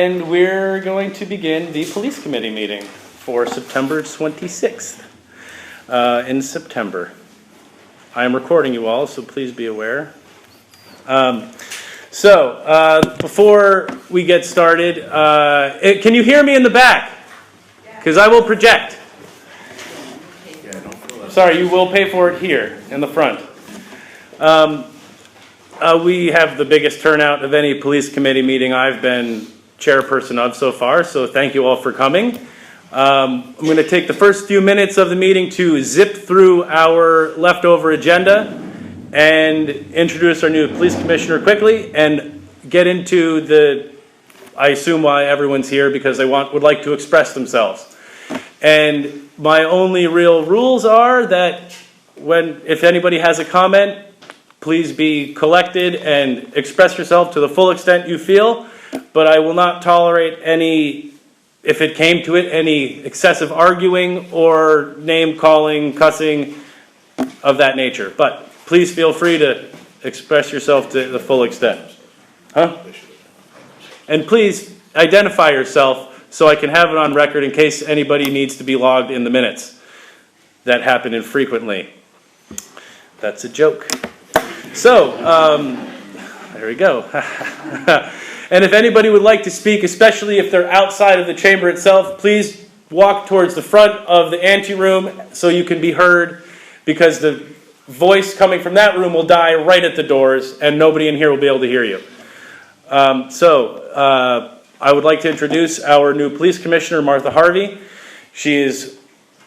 And we're going to begin the police committee meeting for September 26th in September. I am recording you all, so please be aware. Before we get started, can you hear me in the back? Because I will project. Sorry, you will pay for it here in the front. We have the biggest turnout of any police committee meeting I've been chairperson of so far, so thank you all for coming. I'm going to take the first few minutes of the meeting to zip through our leftover agenda and introduce our new police commissioner quickly and get into I assume why everyone's here, because they would like to express themselves. And my only real rules are that if anybody has a comment, please be collected and express yourself to the full extent you feel, but I will not tolerate if it came to it, any excessive arguing or name calling, cussing of that nature. But please feel free to express yourself to the full extent. And please identify yourself so I can have it on record in case anybody needs to be logged in the minutes. That happen infrequently. That's a joke. So, there we go. And if anybody would like to speak, especially if they're outside of the chamber itself, please walk towards the front of the anteroom so you can be heard, because the voice coming from that room will die right at the doors and nobody in here will be able to hear you. I would like to introduce our new police commissioner, Martha Harvey. She is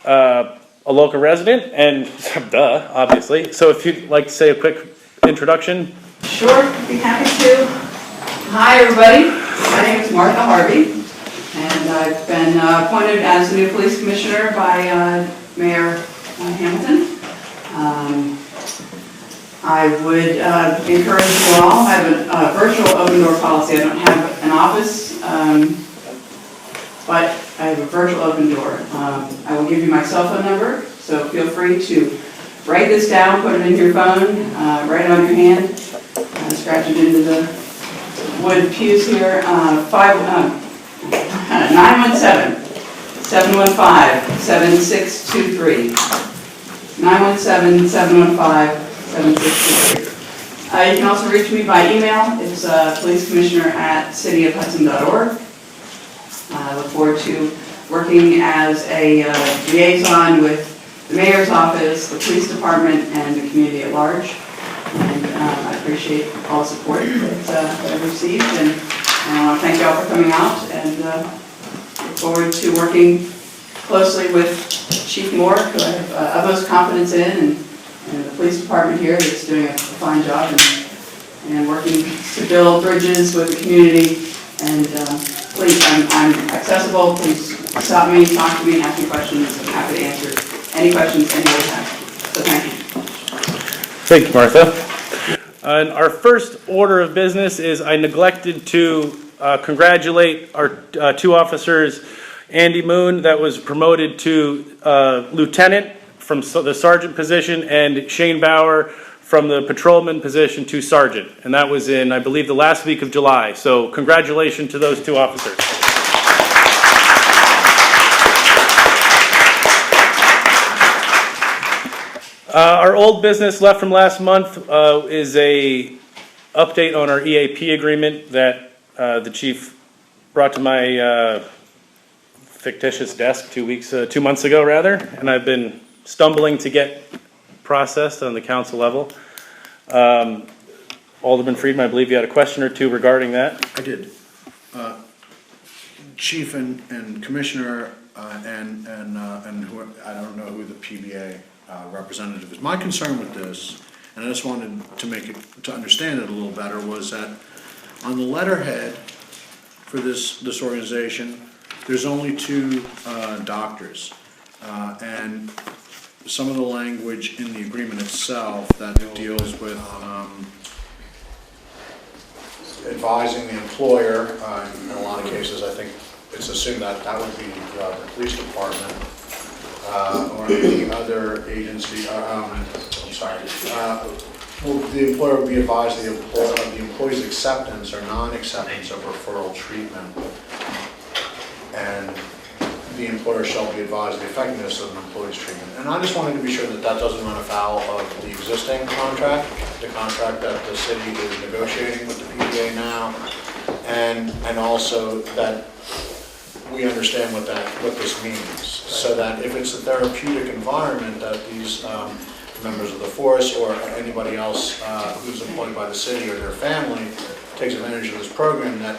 a local resident and obviously. So if you'd like to say a quick introduction. Sure, be happy to. Hi everybody, my name is Martha Harvey, and I've been appointed as the new police commissioner by Mayor Hamilton. I would encourage you all. I have a virtual open door policy. I don't have an office, but I have a virtual open door. I will give you my cell phone number, so feel free to write this down, put it in your phone, write it on your hand, scratch it into the wood pews here. 917-715-7623. 917-715-7623. You can also reach me by email. It's policecommissioner@cityofhudson.org. I look forward to working as a liaison with the mayor's office, the police department, and the community at large. And I appreciate all the support that I've received, and I want to thank you all for coming out, and look forward to working closely with Chief Moore, who I have utmost confidence in, and the police department here that's doing a fine job, and working to build bridges with the community. And please, I'm accessible. Please stop me, talk to me, ask me questions. I'm happy to answer any questions anybody has. So thank you. Thank you, Martha. And our first order of business is I neglected to congratulate our two officers, Andy Moon, that was promoted to lieutenant from the sergeant position, and Shane Bauer from the patrolman position to sergeant. And that was in, I believe, the last week of July. So congratulations to those two officers. Our old business left from last month is a update on our EAP agreement that the chief brought to my fictitious desk 2 months ago, and I've been stumbling to get processed on the council level. Alderman Friedman, I believe you had a question or two regarding that. I did. Chief and Commissioner and who, I don't know who the PBA representative is. My concern with this, and I just wanted to understand it a little better, was that on the letterhead for this organization, there's only two doctors, and some of the language in the agreement itself that deals with advising the employer. In a lot of cases, I think it's assumed that would be the police department. Or any other agency, Well, the employer will be advised of the employee's acceptance or non-acceptance of referral treatment. And the employer shall be advised of the effectiveness of an employee's treatment. And I just wanted to be sure that that doesn't run afoul of the existing contract, the contract that the city is negotiating with the PBA now, and also that we understand what this means, so that if it's a therapeutic environment that these members of the force or anybody else who's employed by the city or their family takes advantage of this program, that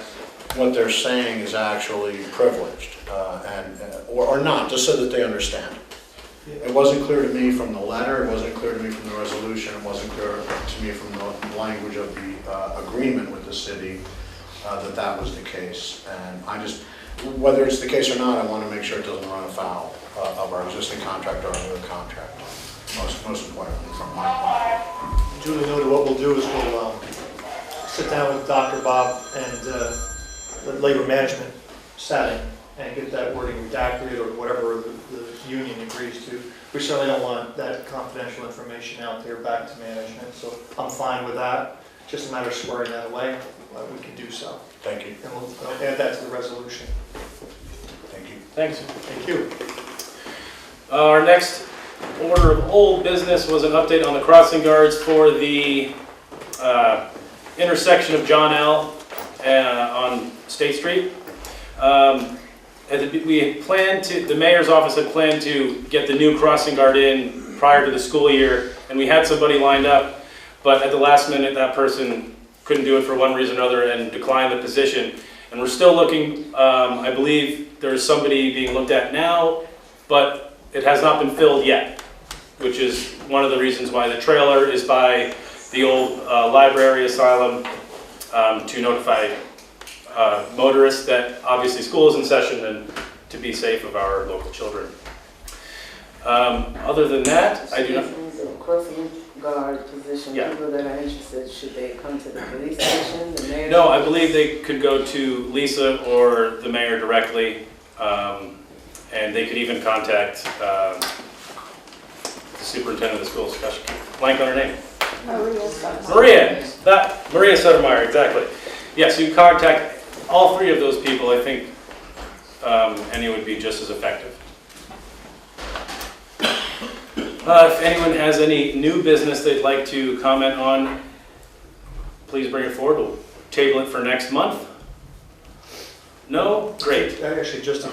what they're saying is actually privileged, or not, just so that they understand. It wasn't clear to me from the letter, it wasn't clear to me from the resolution, it wasn't clear to me from the language of the agreement with the city that was the case. And I just, whether it's the case or not, I want to make sure it doesn't run afoul of our existing contract or our new contract, most importantly from my point. Julie noted what we'll do is we'll sit down with Dr. Bob and the labor management setting and get that wording redacted or whatever the union agrees to. We certainly don't want that confidential information out there back to management, so I'm fine with that. Just a matter of squaring that away. We can do so. Thank you. And we'll add that to the resolution. Thank you. Thanks. Thank you. Our next order of old business was an update on the crossing guards for the intersection of John L. On State Street. We had planned to, the mayor's office had planned to get the new crossing guard in prior to the school year, and we had somebody lined up, but at the last minute that person couldn't do it for one reason or another and declined the position. And we're still looking, I believe there's somebody being looked at now, but it has not been filled yet, which is one of the reasons why the trailer is by the old library asylum to notify motorists that obviously school is in session and to be safe of our local children. Other than that, I do not. Crossing guard position, Yeah. people that are interested, should they come to the police station, the mayor? No, I believe they could go to Lisa or the mayor directly, and they could even contact the superintendent of the schools. Gosh, blank on her name. Maria Sotomayor, exactly. Yes, you contact all three of those people. I think any would be just as effective. If anyone has any new business they'd like to comment on, please bring it forward. We'll table it for next month. No? Great. Actually, just to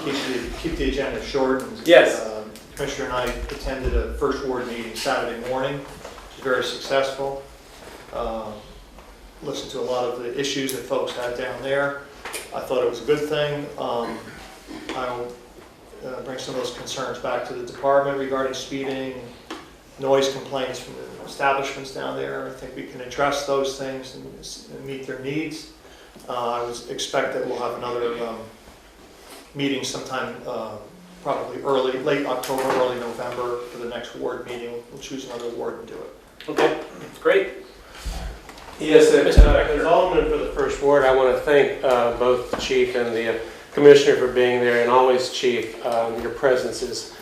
keep the agenda short. Yes. Commissioner and I attended a first ward meeting Saturday morning. It was very successful. Listened to a lot of the issues that folks had down there. I thought it was a good thing. I'll bring some of those concerns back to the department regarding speeding, noise complaints from the establishments down there. I think we can address those things and meet their needs. I would expect that we'll have another meeting sometime, probably late October, early November for the next ward meeting. We'll choose another ward and do it. Okay, great. Yes, as Alderman for the first ward, I want to thank both the chief and the commissioner for being there, and always, Chief, your presence is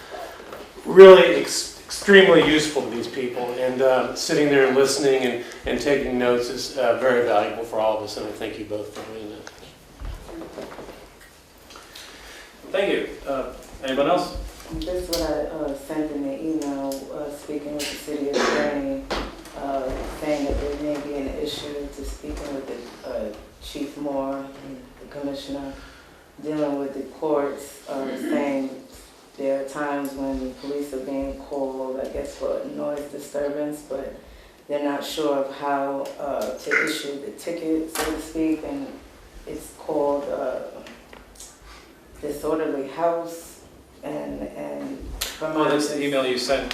really extremely useful to these people, and sitting there and listening and taking notes is very valuable for all of us, and I thank you both for doing that. Thank you. Anyone else? This is what I sent in the email, speaking with the city attorney, saying that there may be an issue to speaking with the Chief Moore and the commissioner, dealing with the courts, saying there are times when the police are being called, I guess, for noise disturbance, but they're not sure of how to issue the ticket, so to speak, and it's called disorderly house, and from Oh, that's the email you sent.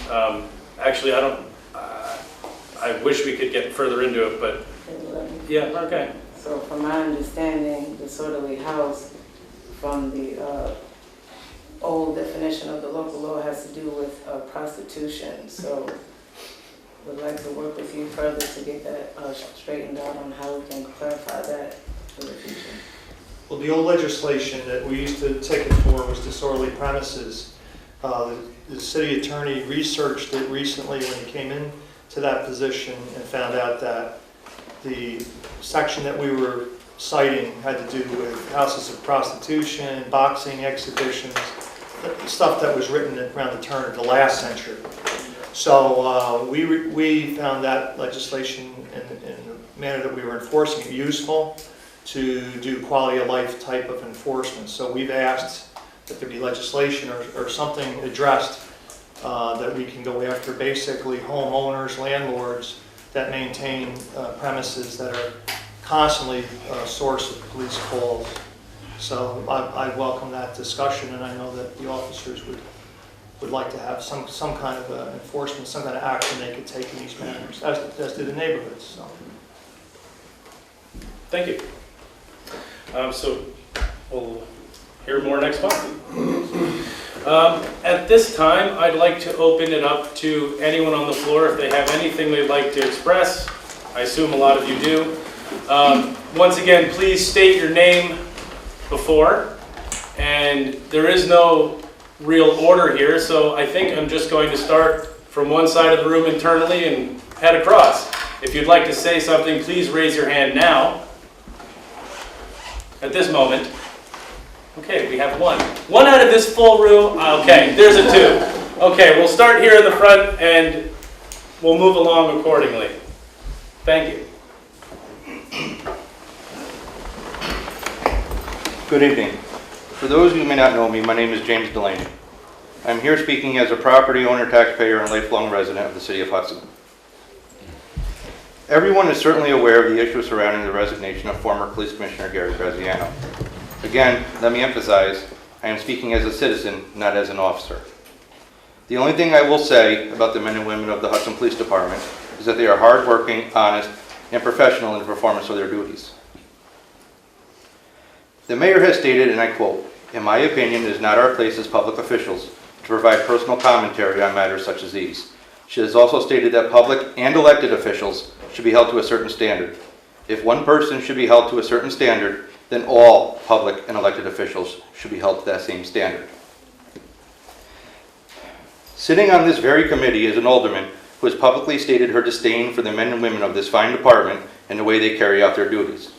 Actually, I wish we could get further into it, but yeah, okay. So from my understanding, disorderly house, from the old definition of the local law, has to do with prostitution. So would like to work with you further to get that straightened out on how we can clarify that for the future. Well, the old legislation that we used to ticket for was disorderly premises. The city attorney researched it recently when he came in to that position and found out that the section that we were citing had to do with houses of prostitution, boxing exhibitions, stuff that was written around the turn of the last century. So we found that legislation in the manner that we were enforcing it useful to do quality of life type of enforcement. So we've asked that there be legislation or something addressed that we can go after basically homeowners, landlords that maintain premises that are constantly a source of police calls. So I welcome that discussion, and I know that the officers would like to have some kind of enforcement, some kind of action they could take in these matters, as do the neighborhoods. So. Thank you. So we'll hear more next month. At this time, I'd like to open it up to anyone on the floor if they have anything they'd like to express. I assume a lot of you do. Once again, please state your name before, and there is no real order here, so I think I'm just going to start from one side of the room internally and head across. If you'd like to say something, please raise your hand now. At this moment. Okay, we have one. One out of this full room. Okay, there's a two. Okay, we'll start here in the front and we'll move along accordingly. Thank you. Good evening. For those who may not know me, my name is James Delaney. I'm here speaking as a property owner, taxpayer, and lifelong resident of the city of Hudson. Everyone is certainly aware of the issues surrounding the resignation of former Police Commissioner Gary Graziano. Again, let me emphasize, I am speaking as a citizen, not as an officer. The only thing I will say about the men and women of the Hudson Police Department is that they are hardworking, honest, and professional in the performance of their duties. The mayor has stated, and I quote, "In my opinion, it is not our place as public officials to provide personal commentary on matters such as these." She has also stated that public and elected officials should be held to a certain standard. If one person should be held to a certain standard, then all public and elected officials should be held to that same standard. Sitting on this very committee is an alderman who has publicly stated her disdain for the men and women of this fine department and the way they carry out their duties.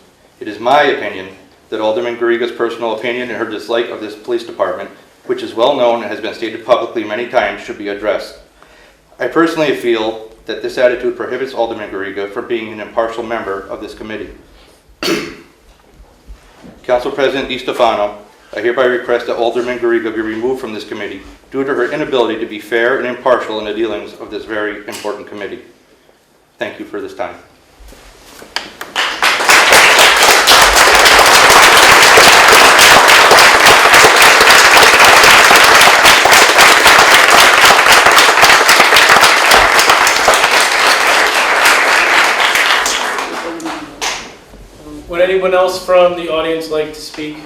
It is my opinion that Alderman Garriga's personal opinion and her dislike of this police department, which is well known and has been stated publicly many times, should be addressed. I personally feel that this attitude prohibits Alderman Garriga from being an impartial member of this committee. Council President DiStefano, I hereby request that Alderman Garriga be removed from this committee due to her inability to be fair and impartial in the dealings of this very important committee. Thank you for this time. Would anyone else from the audience like to speak?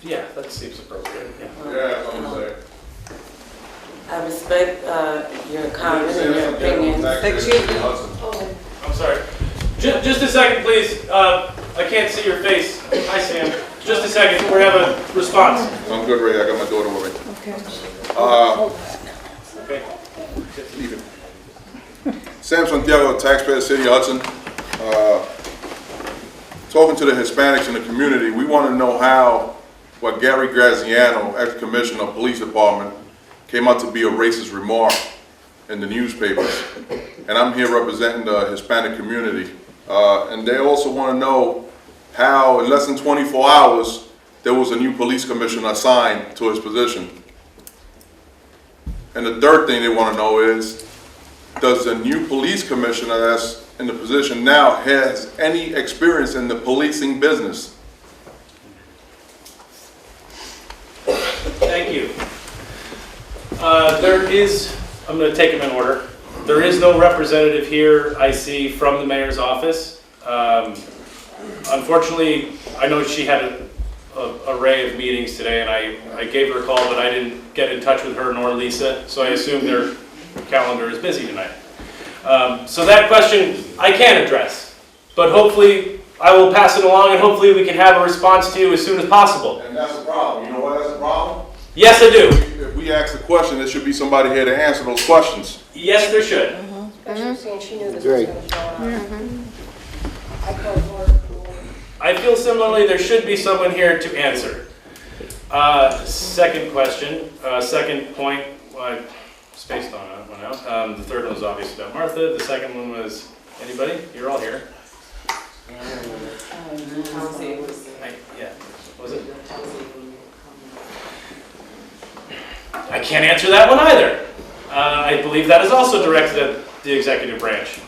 Yeah, that seems appropriate. Yeah. I respect your comments and your opinions. I'm sorry. Just a second, please. I can't see your face. Hi, Sam. Just a second. We have a response. I'm good, Ray. I got my daughter with me. Okay. Leave it. Sam Santiago, taxpayer, City of Hudson. Talking to the Hispanics in the community, we want to know how what Gary Graziano, ex-commissioner of police department, came out to be a racist remark in the newspapers. And I'm here representing the Hispanic community. And they also want to know how in less than 24 hours there was a new police commissioner assigned to his position. And the third thing they want to know is, does the new police commissioner that's in the position now has any experience in the policing business? Thank you. I'm going to take them in order. There is no representative here, I see, from the mayor's office. Unfortunately, I know she had an array of meetings today, and I gave her a call, but I didn't get in touch with her nor Lisa, so I assume their calendar is busy tonight. So that question I can't address, but hopefully I will pass it along, and hopefully we can have a response to you as soon as possible. And that's the problem. You know why that's the problem? Yes, I do. If we ask the question, there should be somebody here to answer those questions. Yes, there should. Especially since she knew this Great. was going to show up. I called her. I feel similarly, there should be someone here to answer. Second question, second point, well, I spaced on that one out. The third one was obviously about Martha. The second one was, anybody? You're all here. Yeah, was it? I can't answer that one either. I believe that is also directed at the executive branch.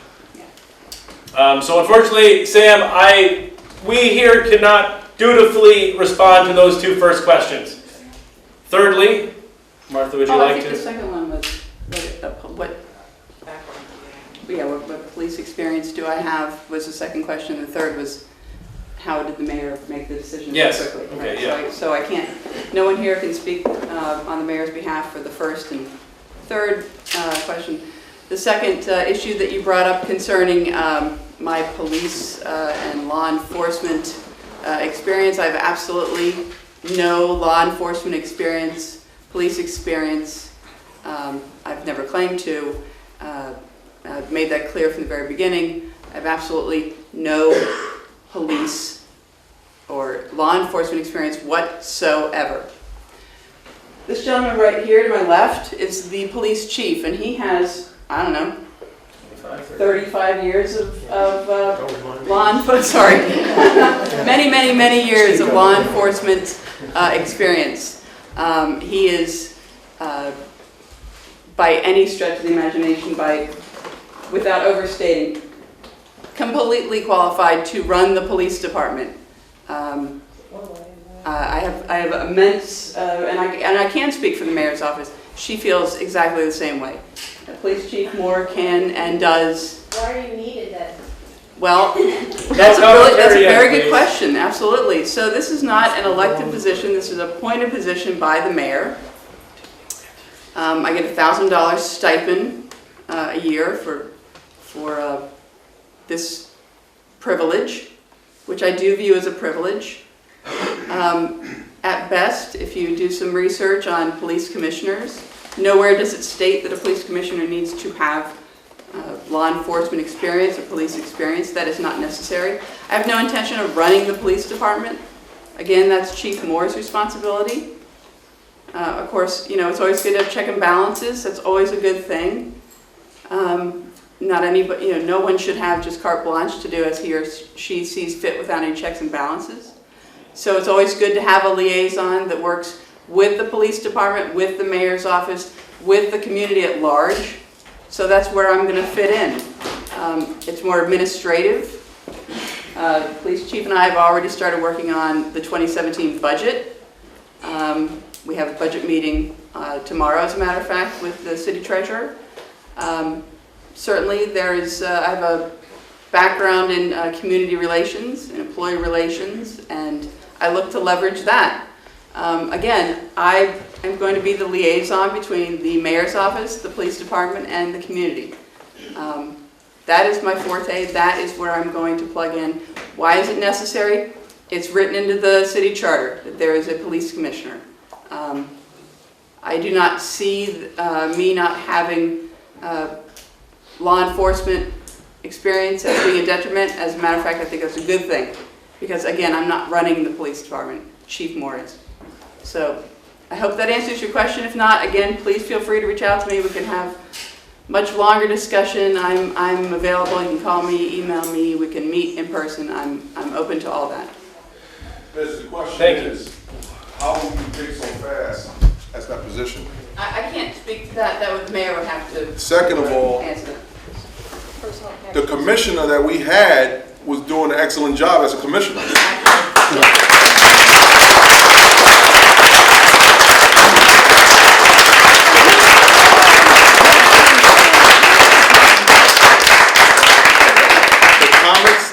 So unfortunately, Sam, we here cannot dutifully respond to those two first questions. Thirdly, Martha, would you I like think the to? second one was, what police experience do I have, was the second question. The third was, how did the mayor make the decision so Yes, quickly? okay, Right, yeah. So I can't, no one here can speak on the mayor's behalf for the first and third question. The second issue that you brought up concerning my police and law enforcement experience, I have absolutely no law enforcement experience, police experience. I've never claimed to. I've made that clear from the very beginning. I have absolutely no police or law enforcement experience whatsoever. This gentleman right here to my left is the police chief, and he has, I don't know, 35 years of law enforcement, sorry, many years of law enforcement experience. He is, by any stretch of the imagination, without overstating, completely qualified to run the police department. I have immense, and I can speak for the mayor's office. She feels exactly the same way. Police Chief Moore can and does. Why are you needed then? Well, that's a very good question. Absolutely. So this is not an elected position. This is a appointed position by the mayor. I get a $1,000 stipend a year for this privilege, which I do view as a privilege. At best, if you do some research on police commissioners, nowhere does it state that a police commissioner needs to have law enforcement experience or police experience. That is not necessary. I have no intention of running the police department. Again, that's Chief Moore's responsibility. Of course, it's always good to have check and balances. That's always a good thing. Not anybody, no one should have just carte blanche to do as he or she sees fit without any checks and balances. So it's always good to have a liaison that works with the police department, with the mayor's office, with the community at large. So that's where I'm going to fit in. It's more administrative. The police chief and I have already started working on the 2017 budget. We have a budget meeting tomorrow, as a matter of fact, with the city treasurer. Certainly, I have a background in community relations and employee relations, and I look to leverage that. Again, I am going to be the liaison between the mayor's office, the police department, and the community. That is my forte. That is where I'm going to plug in. Why is it necessary? It's written into the city charter that there is a police commissioner. I do not see me not having law enforcement experience as being a detriment. As a matter of fact, I think that's a good thing. Because again, I'm not running the police department. Chief Moore is. So I hope that answers your question. If not, again, please feel free to reach out to me. We can have much longer discussion. I'm available. You can call me, email me. We can meet in person. I'm open to all that. The question Thank you. is, how will you pick so fast as that position? I can't speak to that. The mayor would have to Second of all, answer that. the commissioner that we had was doing an excellent job as a commissioner.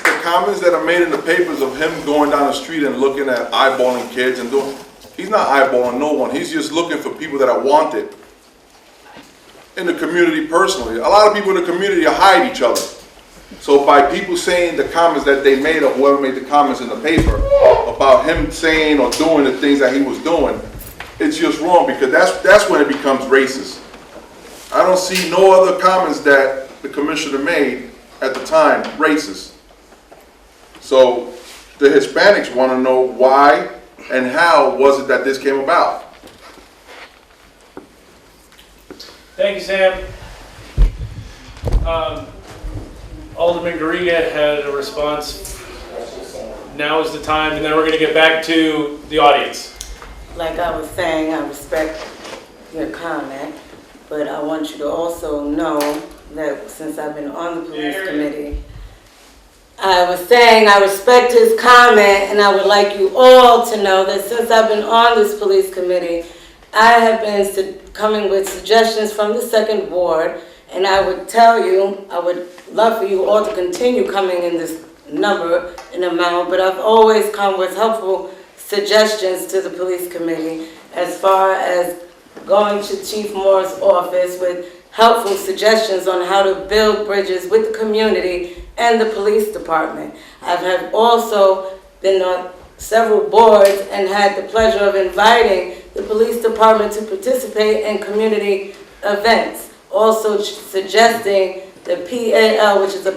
The comments that are made in the papers of him going down the street and looking at eyeballing kids and doing, he's not eyeballing no one. He's just looking for people that are wanted in the community personally. A lot of people in the community hide each other. So by people saying the comments that they made, or whoever made the comments in the paper about him saying or doing the things that he was doing, it's just wrong, because that's when it becomes racist. I don't see no other comments that the commissioner made at the time, racist. So the Hispanics want to know why and how was it that this came about? Thank you, Sam. Alderman Garriga had a response. Now is the time, and then we're going to get back to the audience. Like I was saying, I respect your comment, but I want you to also know that since I've been on the police committee, I was saying I respect his comment, and I would like you all to know that since I've been on this police committee, I have been coming with suggestions from the second ward, and I would tell you, I would love for you all to continue coming in this number and amount, but I've always come with helpful suggestions to the police committee as far as going to Chief Moore's office with helpful suggestions on how to build bridges with the community and the police department. I have also been on several boards and had the pleasure of inviting the police department to participate in community events. Also suggesting the PAL, which is a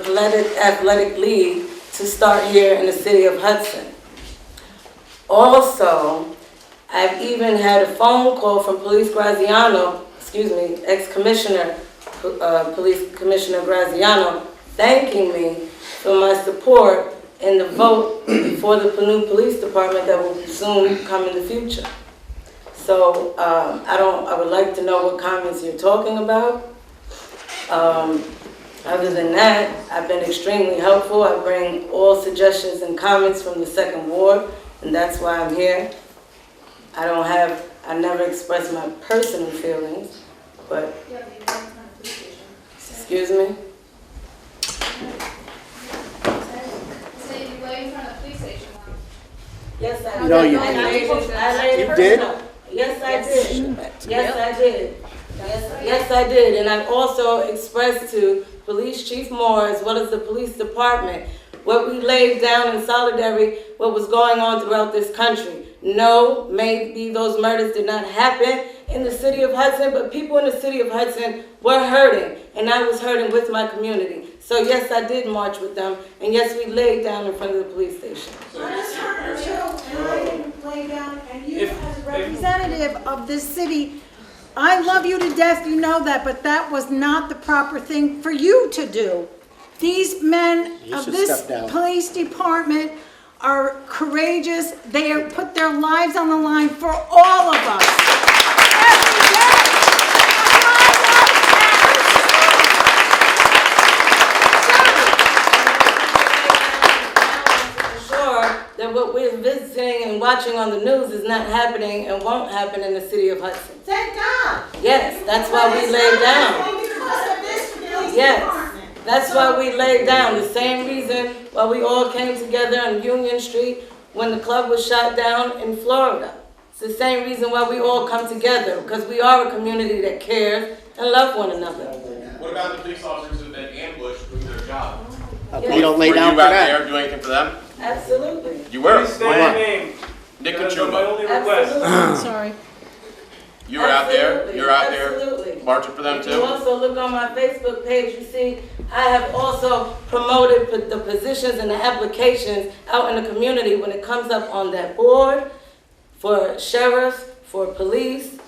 athletic league, to start here in the city of Hudson. Also, I've even had a phone call from ex-commissioner, Police Commissioner Graziano, thanking me for my support in the vote for the new police department that will soon come in the future. So I would like to know what comments you're talking about. Other than that, I've been extremely helpful. I bring all suggestions and comments from the second ward, and that's why I'm here. I never express my personal feelings, but, excuse me? Yes, I did. No, you didn't. Yes, I did. Yes, I did. Yes, I did. And I also expressed to Police Chief Moore, as well as the police department, what we laid down in solidarity, what was going on throughout this country. No, maybe those murders did not happen in the city of Hudson, but people in the city of Hudson were hurting, and I was hurting with my community. So yes, I did march with them, and yes, we laid down in front of the police station. I was hurt too, and I didn't lay down, and you as a representative of this city, I love you to death, you know that, but that was not the proper thing for you to do. These men of this police department are courageous. They are put their lives on the line for all of us. Every day. That what we're visiting and watching on the news is not happening and won't happen in the city of Hudson. Thank God. Yes, that's why we laid down. Because of this police Yes, department. that's why we laid down. The same reason why we all came together on Union Street when the club was shot down in Florida. It's the same reason why we all come together, because we are a community that cares and love one another. What about the police officers who've been ambushed doing their job? We don't lay down for Were you out that. there doing anything for them? Absolutely. You were. Please state your name. Nick That's my Kachuba. only request. Absolutely. Sorry. You were out there. Absolutely. You're out there Absolutely. marching for them If you too. also look on my Facebook page, you see I have also promoted the positions and the applications out in the community when it comes up on that board for sheriffs, for police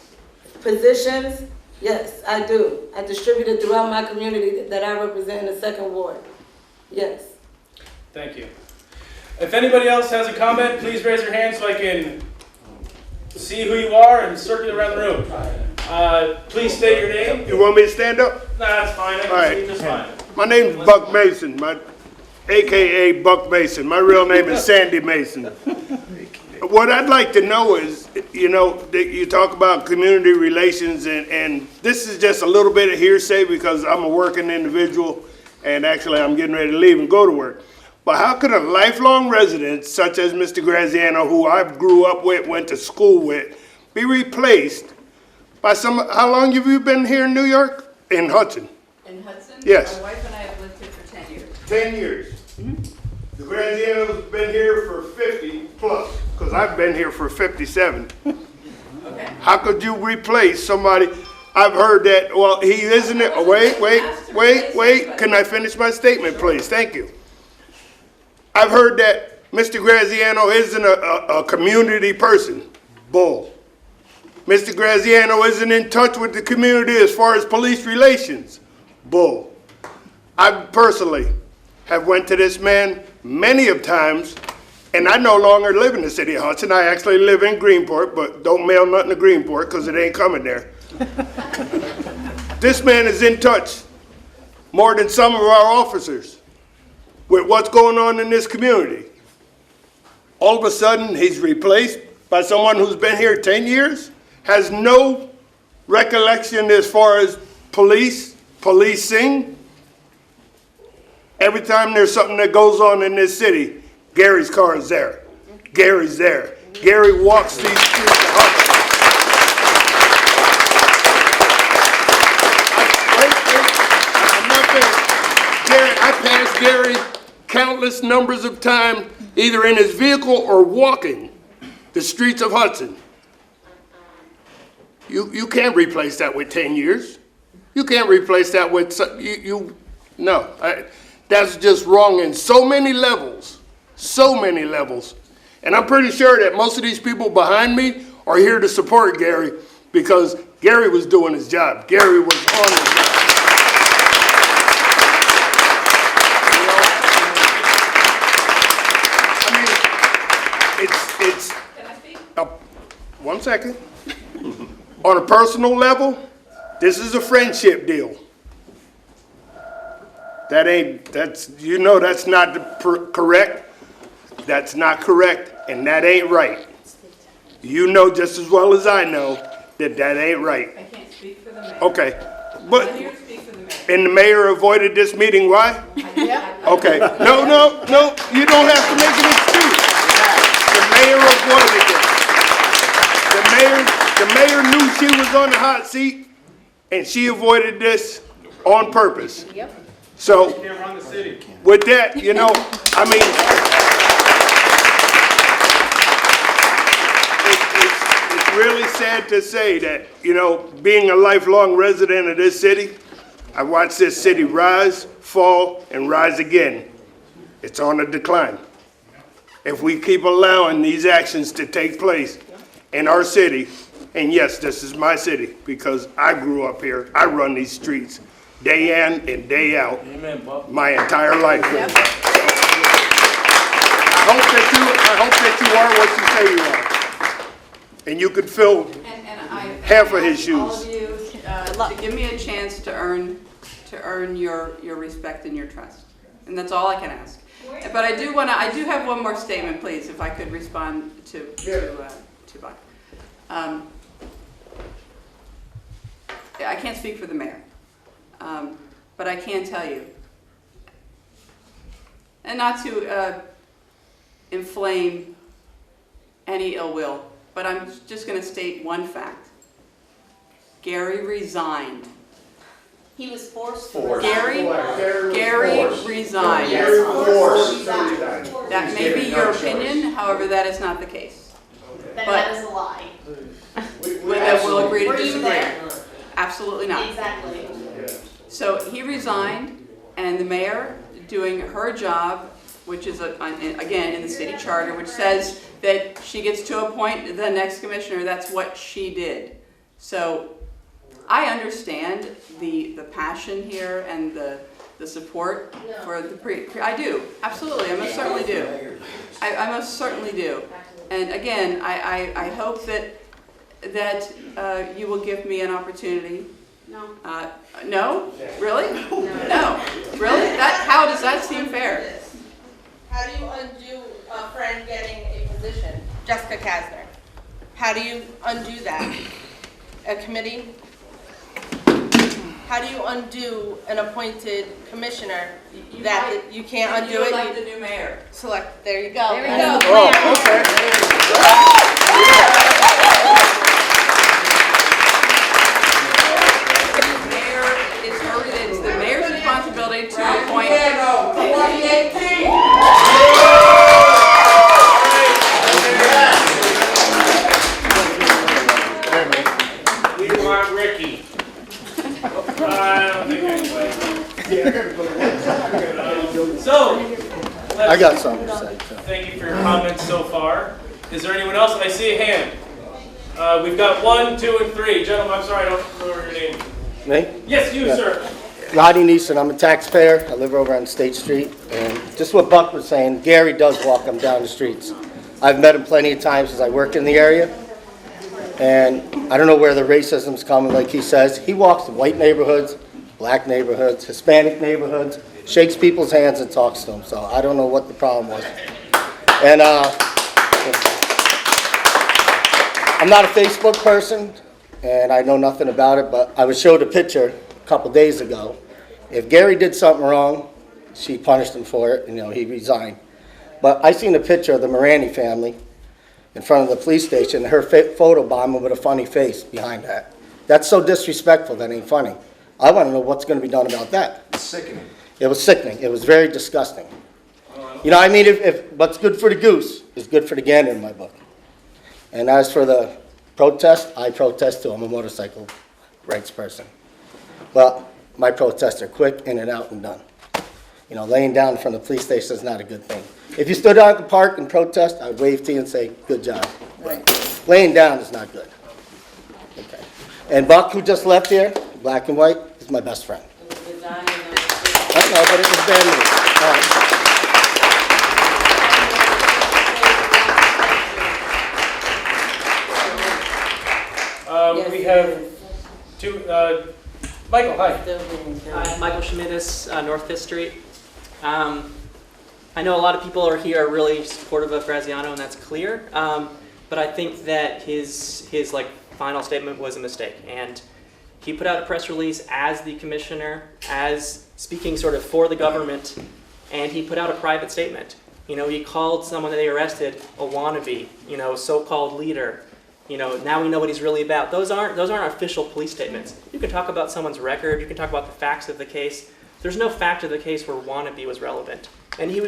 positions. Yes, I do. I distribute it throughout my community that I represent in the second ward. Yes. Thank you. If anybody else has a comment, please raise your hand so I can see who you are and circle around the room. Please state your name. You want me to stand up? Nah, that's fine. I All can right. see just fine. My name's Buck Mason, AKA Buck Mason. My real name is Sandy Mason. What I'd like to know is, you know, you talk about community relations, and this is just a little bit of hearsay because I'm a working individual, and actually I'm getting ready to leave and go to work. But how could a lifelong resident, such as Mr. Graziano, who I grew up with, went to school with, be replaced by how long have you been here in New York? In Hudson? In Hudson? Yes. My wife and I have lived here for 10 years. 10 years. The Graziano's been here for 50 plus, because I've been here for 57. Okay. How could you replace somebody? I've heard that, well, he isn't, wait, can I finish my statement, please? Thank you. I've heard that Mr. Graziano isn't a community person. Bull. Mr. Graziano isn't in touch with the community as far as police relations. Bull. I personally have went to this man many of times, and I no longer live in the city of Hudson. I actually live in Greenport, but don't mail nothing to Greenport because it ain't coming there. This man is in touch more than some of our officers with what's going on in this community. All of a sudden, he's replaced by someone who's been here 10 years, has no recollection as far as policing. Every time there's something that goes on in this city, Gary's car is there. Gary's there. Gary walks these streets of Hudson. I'm not finished. Gary, I passed Gary countless numbers of times, either in his vehicle or walking the streets of Hudson. You can't replace that with 10 years. You can't replace that with, no. That's just wrong in so many levels. So many levels. And I'm pretty sure that most of these people behind me are here to support Gary because Gary was doing his job. Gary was on his job. It's one second. On a personal level, this is a friendship deal. That's not correct. That's not correct, and that ain't right. You know just as well as I know that that ain't right. I can't speak for the mayor. Okay, but, I'm here to speak for the mayor. and the mayor avoided this meeting, why? Yep. Okay, no, you don't have to make an excuse. The mayor avoided this. The mayor knew she was on the hot seat, and she avoided this on purpose. Yep. So, Can't run the city. with that, I mean, it's really sad to say that, being a lifelong resident of this city, I watched this city rise, fall, and rise again. It's on a decline. If we keep allowing these actions to take place in our city, and yes, this is my city because I grew up here, I run these streets day in and day out, my entire life. Yep. I hope that you are what you say you are. And you could fill And I half of his ask all shoes. of you to give me a chance to earn your respect and your trust. And that's all I can ask. But I do have one more statement, please, if I could respond to Buck. I can't speak for the mayor, but I can tell you, and not to inflame any ill will, but I'm just going to state one fact. Gary resigned. He was forced. Gary resigned. That may be your opinion, however, that is not the case. Then But- that is a lie. We'll agree to Were you disagree. there? Absolutely not. Exactly. So he resigned, and the mayor doing her job, which is, again, in the city charter, which says that she gets to appoint the next commissioner, that's what she did. So I understand the passion here and the support for the I do, absolutely, I most certainly do. I most certainly do. And again, I hope that you will give me an opportunity. No. No? Really? No. Really? How does that seem fair? How do you undo a friend getting a position? Jessica Kasner. How do you undo that? A committee? How do you undo an appointed commissioner that you can't undo You it? elect the new mayor. Select, there you go. There we go. Oh, okay. It's the mayor's responsibility to appoint. We want Ricky. So, I got something to say too. thank you for your comments so far. Is there anyone else? I see a hand. We've got 1, 2, and 3. Gentlemen, I'm sorry, I don't remember your name. Me? Yes, you, Yeah. sir. Lottie Neeson, I'm a taxpayer. I live over on State Street. And just what Buck was saying, Gary does walk them down the streets. I've met him plenty of times as I work in the area. And I don't know where the racism's coming, like he says. He walks in white neighborhoods, black neighborhoods, Hispanic neighborhoods, shakes people's hands and talks to them. So I don't know what the problem was. And I'm not a Facebook person, and I know nothing about it, but I was showed a picture a couple days ago. If Gary did something wrong, she punished him for it, and he resigned. But I seen a picture of the Morani family in front of the police station, her photo bombing with a funny face behind that. That's so disrespectful, that ain't funny. I want to know what's going to be done about that. Sickening. It was sickening. It was very disgusting. I mean, if what's good for the goose is good for the gander in my book. And as for the protest, I protest too. I'm a motorcycle rights person. But my protests are quick, in and out and done. Laying down in front of the police station is not a good thing. If you stood out at the park and protest, I'd wave to you and say, good job. Laying down is not good. Okay. And Buck, who just left here, black and white, is my best friend. I know, but it was bad news. All right. We have two, Michael, hi. Hi, Michael Schmidis, North 5th Street. I know a lot of people are really supportive of Graziano, and that's clear. But I think that his final statement was a mistake. And he put out a press release as the commissioner, as speaking sort of for the government, and he put out a private statement. He called someone that they arrested a wannabe, so-called leader. Now we know what he's really about. Those aren't official police statements. You can talk about someone's record, you can talk about the facts of the case. There's no fact of the case where wannabe was relevant. And he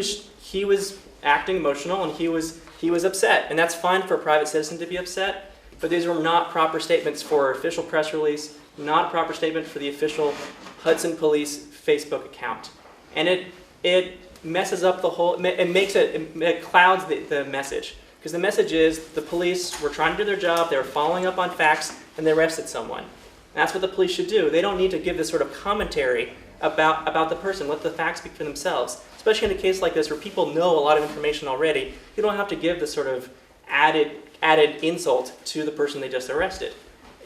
was acting emotional, and he was upset. And that's fine for a private citizen to be upset, but these were not proper statements for official press release, not a proper statement for the official Hudson Police Facebook account. And it messes up the whole, it clouds the message. Because the message is the police were trying to do their job, they were following up on facts, and they arrested someone. And that's what the police should do. They don't need to give this sort of commentary about the person, let the facts speak for themselves. Especially in a case like this where people know a lot of information already, you don't have to give this sort of added insult to the person they just arrested.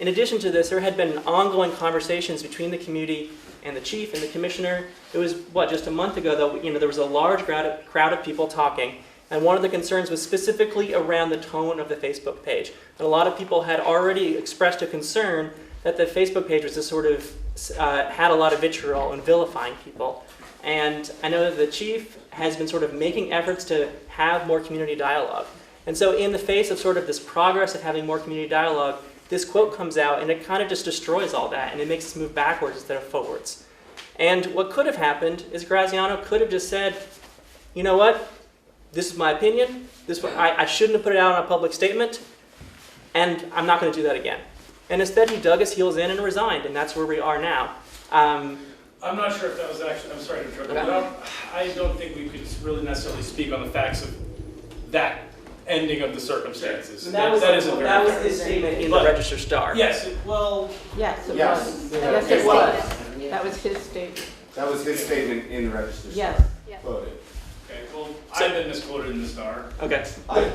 In addition to this, there had been ongoing conversations between the community and the chief and the commissioner. It was, just a month ago that there was a large crowd of people talking. And one of the concerns was specifically around the tone of the Facebook page. And a lot of people had already expressed a concern that the Facebook page was just sort of had a lot of vitriol and vilifying people. And I know that the chief has been sort of making efforts to have more community dialogue. And so in the face of sort of this progress of having more community dialogue, this quote comes out and it kind of just destroys all that, and it makes us move backwards instead of forwards. And what could have happened is Graziano could have just said, you know what? This is my opinion. I shouldn't have put it out on a public statement, and I'm not going to do that again. And instead, he dug his heels in and resigned, and that's where we are now. I'm not sure if that was actually, I'm sorry to interrupt, but I don't think we could really necessarily speak on the facts of that ending of the circumstances. That was his statement in the Register Star. Yes, Yes, it Yes. was. Yes, it was. That was his statement. That was his statement in the Register. Yes. Quoted. okay, well, I've been misquoted in the Star. Okay.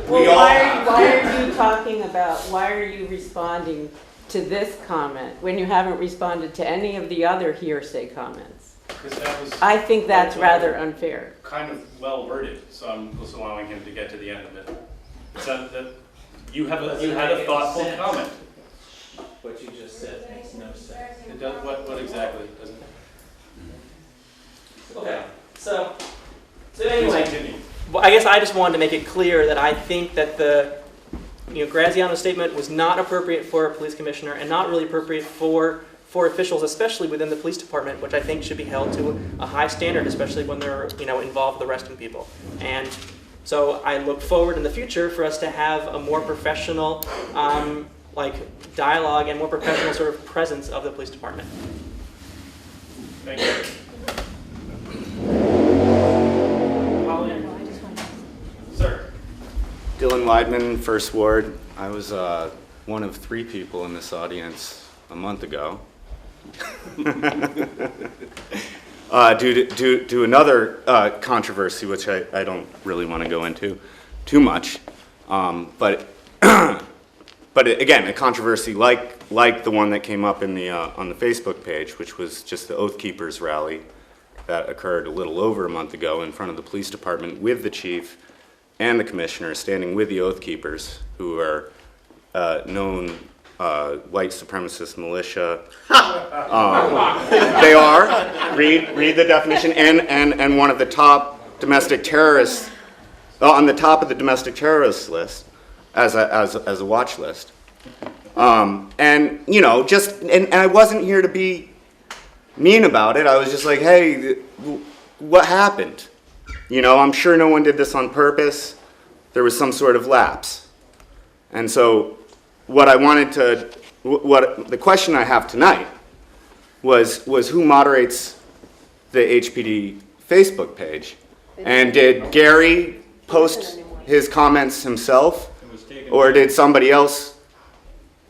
We all have. Why are you talking about, why are you responding to this comment when you haven't responded to any of the other hearsay comments? Because that was I think that's rather unfair. kind of well worded, so I'm just allowing him to get to the end of it. So that you had a thoughtful comment. What you just said makes no sense. It does, what exactly doesn't it? Okay. So Please anyway, continue. well, I guess I just wanted to make it clear that I think that Graziano's statement was not appropriate for a police commissioner and not really appropriate for officials, especially within the police department, which I think should be held to a high standard, especially when they're involved with arresting people. And so I look forward in the future for us to have a more professional dialogue and more professional sort of presence of the police department. Thank you. Dylan Weidman, First Ward. I was one of 3 people in this audience a month ago. Due to another controversy, which I don't really want to go into too much, but again, a controversy like the one that came up in the on the Facebook page, which was just the Oath Keepers rally that occurred a little over a month ago in front of the police department with the chief and the commissioner standing with the Oath Keepers, who are known white supremacist militia. They are. Read the definition. And one of the top domestic terrorists, on the top of the domestic terrorist list, as a watch list. And you know, and I wasn't here to be mean about it. I was just like, hey, what happened? You know, I'm sure no one did this on purpose. There was some sort of lapse. And so the question I have tonight was who moderates the HPD Facebook page? And did Gary post his comments himself? Or did somebody else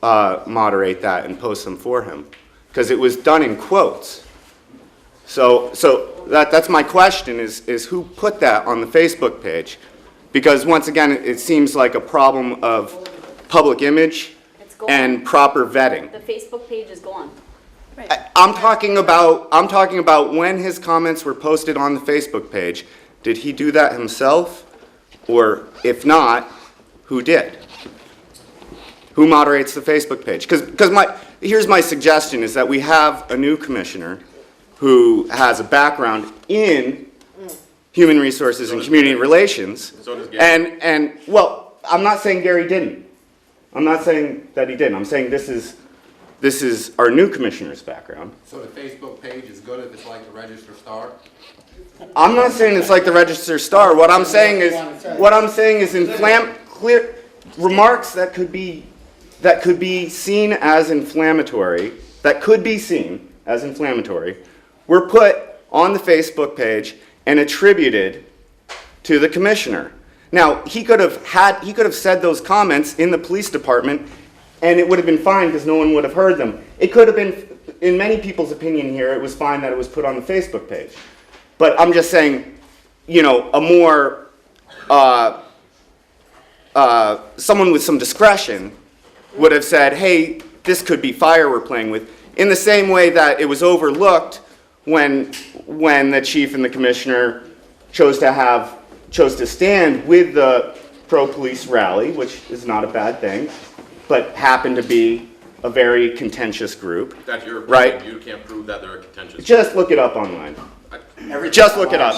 moderate that and post them for him? Because it was done in quotes. So that's my question is who put that on the Facebook page? Because once again, it seems like a problem of public image and proper vetting. The Facebook page is gone. I'm talking about when his comments were posted on the Facebook page. Did he do that himself? Or if not, who did? Who moderates the Facebook page? Because here's my suggestion is that we have a new commissioner who has a background in human resources and community relations. So does Gary. And well, I'm not saying Gary didn't. I'm not saying that he didn't. I'm saying this is our new commissioner's background. So the Facebook page is good if it's like the Register Star? I'm not saying it's like the Register Star. What I'm saying is clear remarks that could be seen as inflammatory, were put on the Facebook page and attributed to the commissioner. Now, he could have said those comments in the police department and it would have been fine because no one would have heard them. It could have been, in many people's opinion here, it was fine that it was put on the Facebook page. But I'm just saying, you know, a more, someone with some discretion would have said, hey, this could be fire we're playing with, in the same way that it was overlooked when the chief and the commissioner chose to stand with the pro-police rally, which is not a bad thing, but happened to be a very contentious group. That's your opinion. Right? You can't prove that they're contentious. Just look it up online. Just look it up.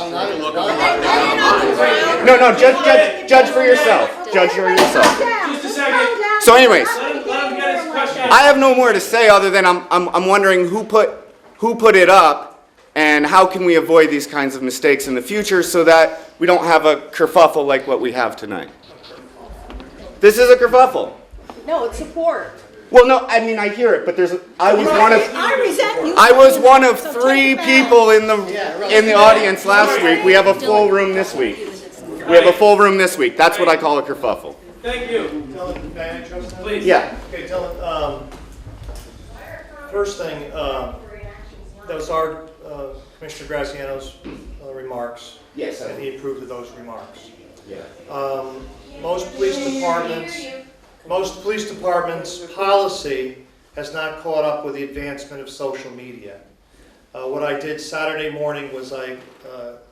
No, judge for yourself. Judge for yourself. Just a second. So anyways, Let him get his question. I have no more to say other than I'm wondering who put it up and how can we avoid these kinds of mistakes in the future so that we don't have a kerfuffle like what we have tonight. This is a kerfuffle. No, it's support. Well, no, I mean I hear it, but I I was one of 3 people in the audience last week. We have a full room this week. That's what I call a kerfuffle. Thank you. Dylan, may I address that? Please. Yeah. Okay, Dylan, first thing, that was our Commissioner Graziano's remarks. Yes. And he approved of those remarks. Yeah. Most police departments' policy has not caught up with the advancement of social media. What I did Saturday morning was I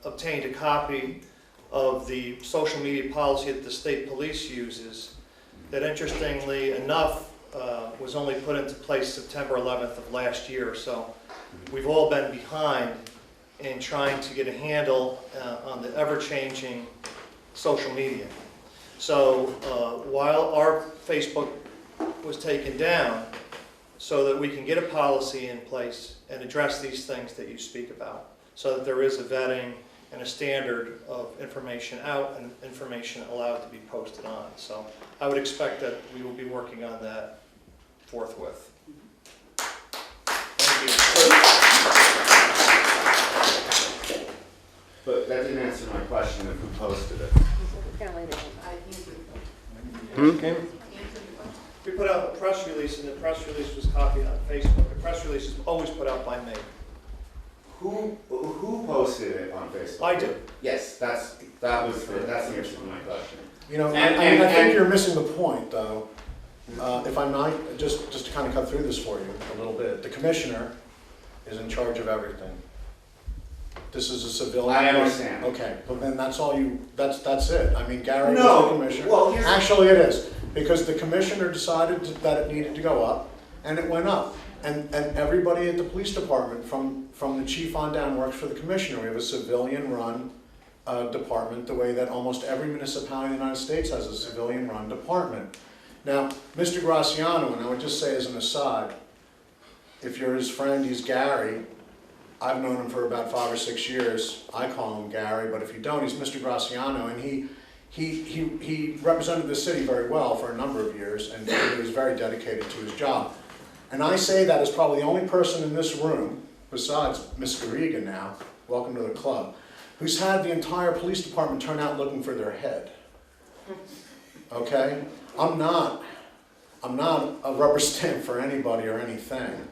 obtained a copy of the social media policy that the state police uses that, interestingly enough, was only put into place September 11th of last year. So we've all been behind in trying to get a handle on the ever-changing social media. So while our Facebook was taken down, so that we can get a policy in place and address these things that you speak about, so that there is a vetting and a standard of information out and information allowed to be posted on. So I would expect that we will be working on that forthwith. Thank you. But that didn't answer my question of who posted it. We put out a press release, and the press release was copied on Facebook. The press release is always put out by me. Who posted it on Facebook? I do. Yes, that's the answer to my question. You know, And- I think you're missing the point, though. If I might, just to kind of cut through this for you a little bit, the commissioner is in charge of everything. This is a civilian. I understand. Okay, but then that's all that's it. I mean, Gary was No, the commissioner. well, Actually, it is, because the commissioner decided that it needed to go up, and it went up. And everybody at the police department, from the chief on down, works for the commissioner. We have a civilian-run department, the way that almost every municipality in the United States has a civilian-run department. Now, Mr. Graziano, and I would just say as an aside, if you're his friend, he's Gary. I've known him for about 5 or 6 years. I call him Gary, but if you don't, he's Mr. Graziano, and he represented the city very well for a number of years, and he was very dedicated to his job. And I say that as probably the only person in this room, besides Ms. Garriga now, welcome to the club, who's had the entire police department turn out looking for their head. Okay? I'm not a rubber stamp for anybody or anything.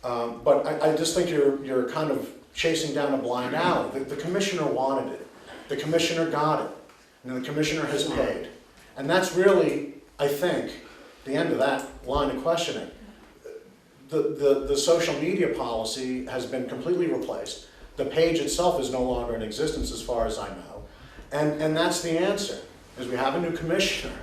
But I just think you're kind of chasing down a blind alley. The commissioner wanted it. The commissioner got it. And the commissioner has paid. And that's really, I think, the end of that line of questioning. The social media policy has been completely replaced. The page itself is no longer in existence as far as I know. And that's the answer, is we have a new commissioner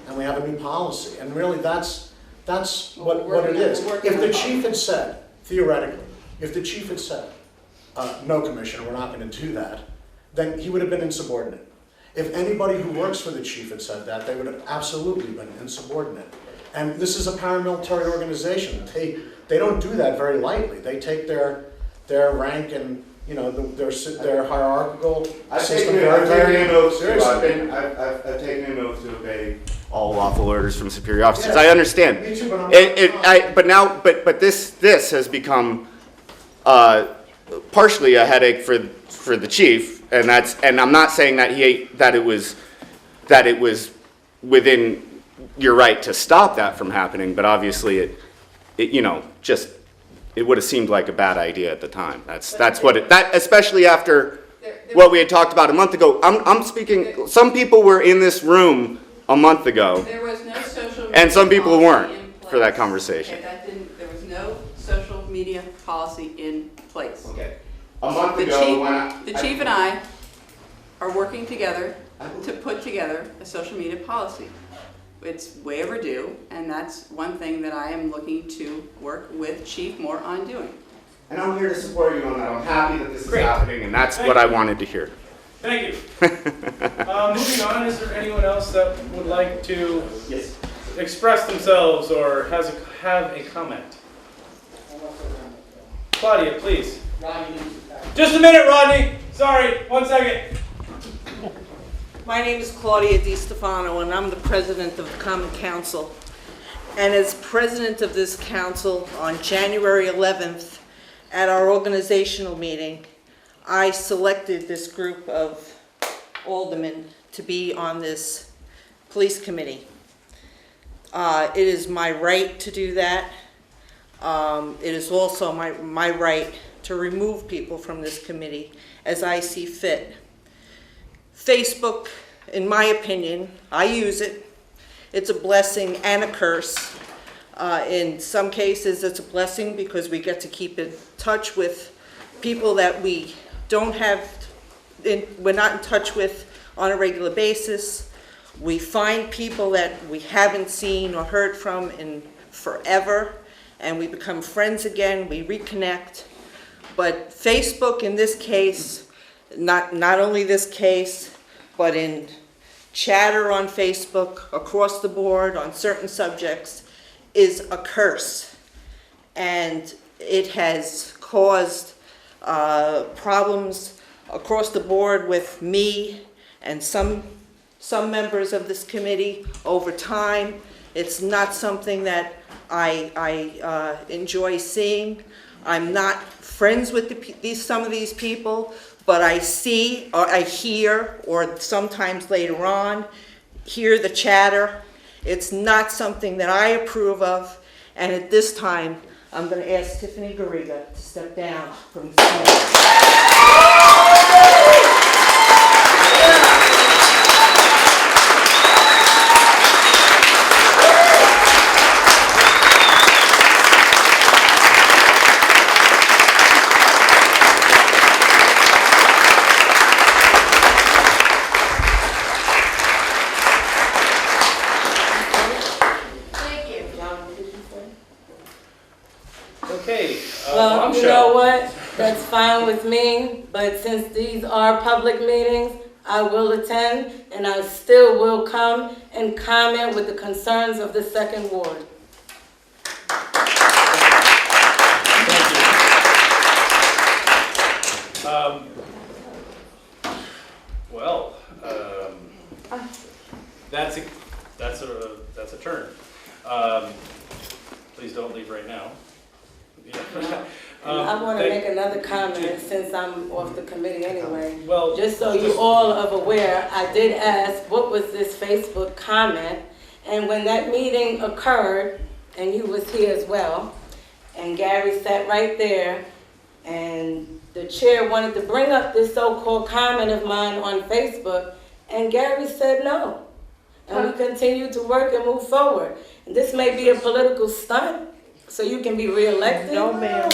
and we have a new policy. And really that's what it is. If the chief had said, theoretically, if the chief had said, no, commissioner, we're not going to do that, then he would have been insubordinate. If anybody who works for the chief had said that, they would have absolutely been insubordinate. And this is a paramilitary organization. They don't do that very lightly. They take their rank and their hierarchical system very, very seriously. I've taken an oath to obey all lawful orders from superior officers. I understand. Me too, but But this has become partially a headache for the chief, and I'm not saying that it was within your right to stop that from happening, but obviously it would have seemed like a bad idea at the time. Especially after what we had talked about a month ago. I'm speaking. Some people were in this room a month ago, There was no social media and some people policy weren't in place. for that conversation. Okay, there was no social media policy in place. Okay. A month The ago, chief, when the chief and I are working together to put together a social media policy. It's way overdue, and that's one thing that I am looking to work with Chief Moore on doing. and I'm here to support you on that. I'm happy that this is Great. happening, and that's what I wanted to hear. Thank you. Moving on, is there anyone else that would like to express themselves or have a comment? Claudia, please. Just a minute, Rodney. Sorry, 1 second. My name is Claudia DiStefano, and I'm the president of the Common Council. And as president of this council, on January 11th, at our organizational meeting, I selected this group of aldermen to be on this police committee. It is my right to do that. It is also my right to remove people from this committee as I see fit. Facebook, in my opinion, I use it. It's a blessing and a curse. In some cases, it's a blessing because we get to keep in touch with people that we don't have, we're not in touch with on a regular basis. We find people that we haven't seen or heard from in forever, and we become friends again, we reconnect. But Facebook, in this case, not only this case, but in chatter on Facebook, across the board, on certain subjects, is a curse. And it has caused problems across the board with me and some members of this committee over time. It's not something that I enjoy seeing. I'm not friends with some of these people, but I see or I hear, or sometimes later on, hear the chatter. It's not something that I approve of. And at this time, I'm going to ask Tiffany Garriga to step down from the Okay, Well, you know what? That's fine with me, but since these are public meetings, I will attend, and I still will come and comment with the concerns of the second ward. Well, that's a turn. Please don't leave right now. Yeah. I want to make another comment since I'm off the committee anyway. Well, just so you all are aware, I did ask what was this Facebook comment, and when that meeting occurred, and you was here as well, and Gary sat right there, and the chair wanted to bring up this so-called comment of mine on Facebook, and Gary said no. And we continue to work and move forward. And this may be a political stunt, so you can be reelected. No, ma'am.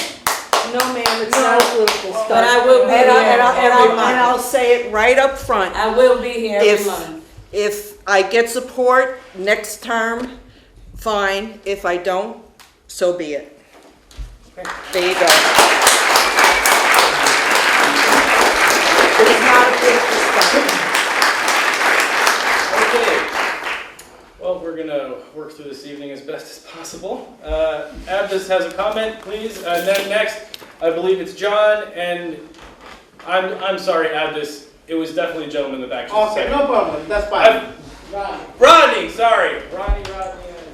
No, ma'am, it's not a political stunt. But I will be here every month. And I'll say it right up front. I will be here every month. If I get support next term, fine. If I don't, so be it. There you go. It's not a political stunt. Okay. Well, we're gonna work through this evening as best as possible. Abdus has a comment, please. And then next, I believe it's John, and I'm sorry, Abdus. It was definitely a gentleman in the back. Okay, no problem, that's fine. Rodney, sorry. Rodney.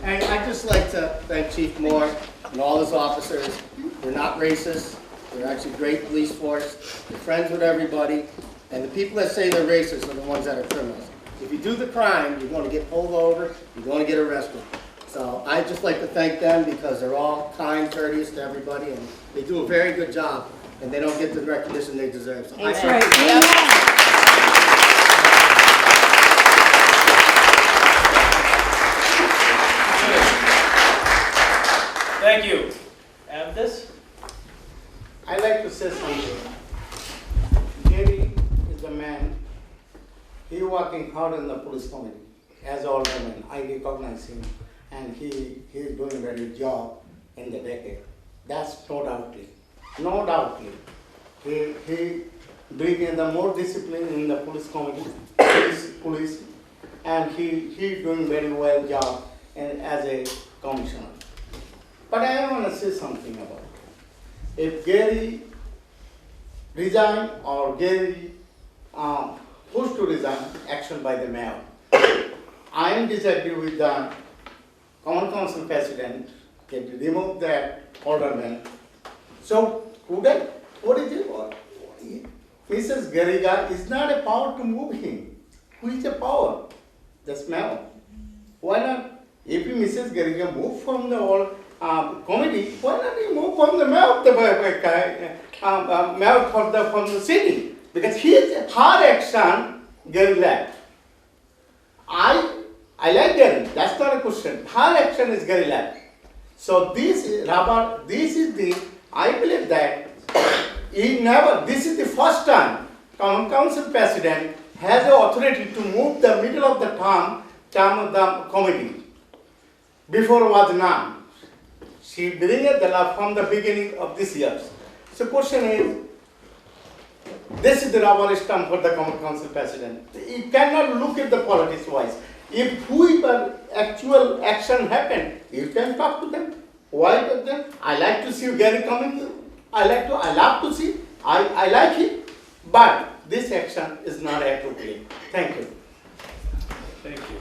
And I'd just like to thank Chief Moore and all his officers. They're not racist. They're actually a great police force. They're friends with everybody. And the people that say they're racist are the ones that are criminals. If you do the crime, you're going to get pulled over, you're going to get arrested. So I'd just like to thank them because they're all kind, courteous to everybody, and they do a very good job, and they don't get the recognition they deserve. So That's right. Thank you. Abdus? I like to say something. Gary is the man. He working hard in the police committee as alderman. I recognize him, and he is doing a very good job in the decade. That's no doubtly. No doubtly. He bring in the more discipline in the police committee, police, and he doing very well job as a commissioner. But I want to say something about it. If Gary resign or Gary pushed to resign, action by the mayor. I am disagree with the Common Council President to remove that alderman. So today, what is it? Mrs. Garriga is not a power to move him. Who is the power? The mayor. Why not? If Mrs. Garriga move from the committee, why not he move from the mayor of the mayor from the city? Because his hard action, Gary left. I like Gary, that's not a question. Hard action is Gary left. So this is I believe that this is the first time Common Council President has the authority to move the middle of the term of the committee. Before was none. She bring it the law from the beginning of this year. So question is, this is the rubber stamp for the Common Council President. You cannot look at the politics wise. If whoever actual action happened, you can talk to them. Why to them? I like to see Gary coming. I love to see. I like it. But this action is not appropriate. Thank you. Thank you.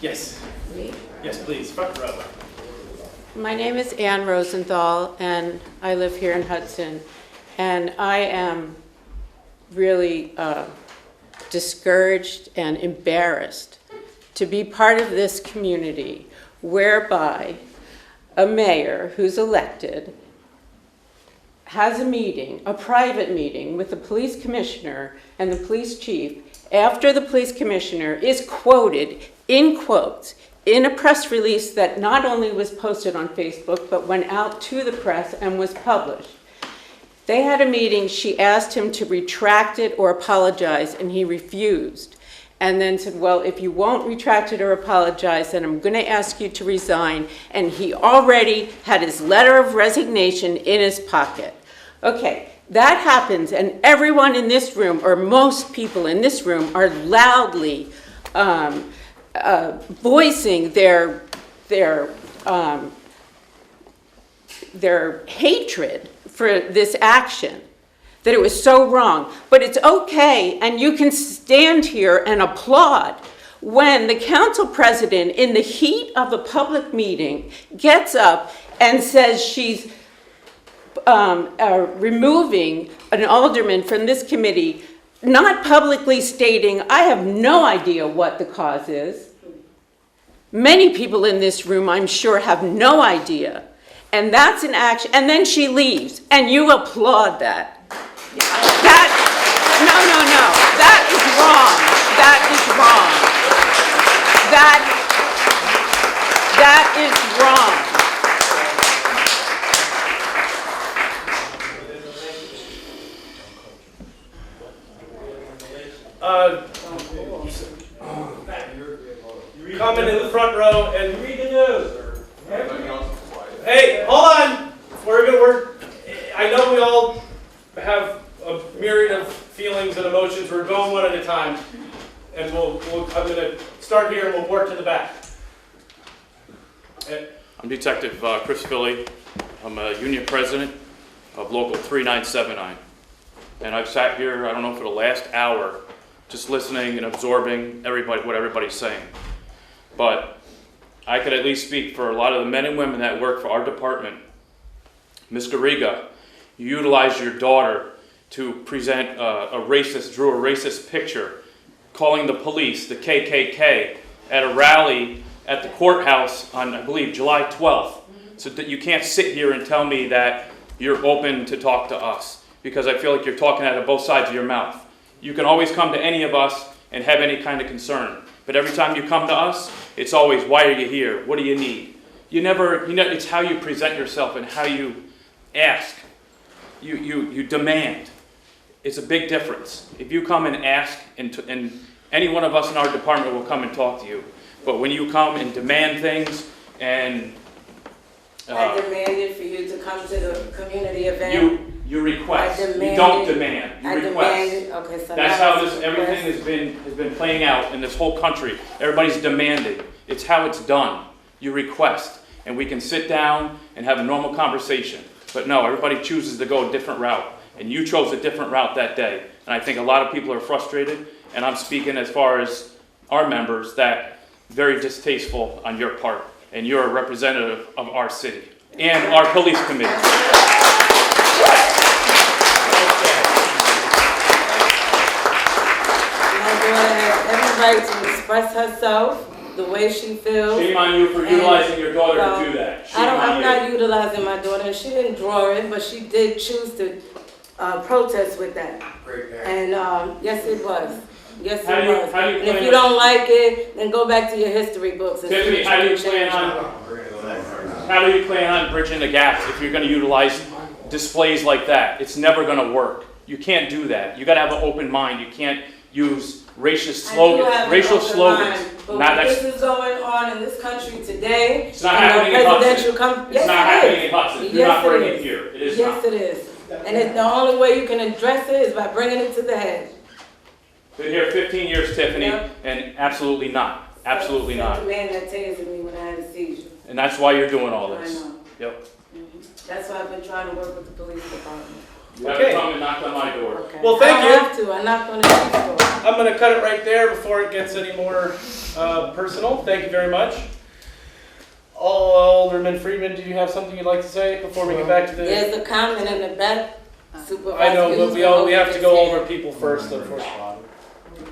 Yes. Yes, please. Front row. My name is Ann Rosenthal, and I live here in Hudson. And I am really discouraged and embarrassed to be part of this community whereby a mayor who's elected has a meeting, a private meeting with the police commissioner and the police chief after the police commissioner is quoted in quotes in a press release that not only was posted on Facebook but went out to the press and was published. They had a meeting, she asked him to retract it or apologize, and he refused. And then said, well, if you won't retract it or apologize, then I'm gonna ask you to resign. And he already had his letter of resignation in his pocket. Okay, that happens, and everyone in this room, or most people in this room, are loudly voicing their hatred for this action, that it was so wrong. But it's okay, and you can stand here and applaud when the council president, in the heat of a public meeting, gets up and says she's removing an alderman from this committee, not publicly stating, I have no idea what the cause is. Many people in this room, I'm sure, have no idea. And that's an action, and then she leaves, and you applaud that. No, that is wrong. That is wrong. That is wrong. You come in the front row and read the news. Hey, hold on. I know we all have a myriad of feelings and emotions. We're going one at a time. And I'm going to start here and we'll work to the back. I'm Detective Chris Philly. I'm a union president of Local 3979. And I've sat here, I don't know, for the last hour, just listening and absorbing what everybody's saying. But I could at least speak for a lot of the men and women that work for our department. Ms. Garriga, you utilized your daughter to present drew a racist picture, calling the police, the KKK, at a rally at the courthouse on, I believe, July 12th. So that you can't sit here and tell me that you're open to talk to us, because I feel like you're talking out of both sides of your mouth. You can always come to any of us and have any kind of concern. But every time you come to us, it's always, why are you here? What do you need? It's how you present yourself and how you ask. You demand. It's a big difference. If you come and ask, and any one of us in our department will come and talk to you. But when you come and demand things and... I demanded for you to come to the community event. You request. You don't demand. You request. Okay, so that's how everything has been playing out in this whole country. Everybody's demanding. It's how it's done. You request, and we can sit down and have a normal conversation. But no, everybody chooses to go a different route, and you chose a different route that day. And I think a lot of people are frustrated, and I'm speaking as far as our members, that very distasteful on your part, and you're a representative of our city and our police committee. Has every right to express herself the way she feels. Shame on you for utilizing your daughter to do that. I'm not utilizing my daughter. She didn't draw it, but she did choose to protest with that. And yes, it was. Yes, it was. And if you don't like it, then go back to your history books. And Tiffany, how do you plan on bridging the gap if you're going to utilize displays like that? It's never going to work. You can't do that. You got to have an open mind. You can't use racist racial slogans. But this is going on in this country today. It's not happening in Hudson. It's not happening in Hudson. You're not bringing it here. It is not. Yes, it is. And it's the only way you can address it is by bringing it to the head. Been here 15 years, Tiffany, and absolutely not. Absolutely not. The man that tasered me when I had a seizure. And that's why you're doing all this. I know. Yep. That's why I've been trying to work with the police department. You haven't come and knocked on my door. Okay. Well, thank you. I don't have to. I'm not going to speak for it. I'm going to cut it right there before it gets any more personal. Thank you very much. Alderman Friedman, do you have something you'd like to say before we get back to the... There's a comment in the back Supervisor. I know, but Ginsburg we have to just go said over people first, unfortunately.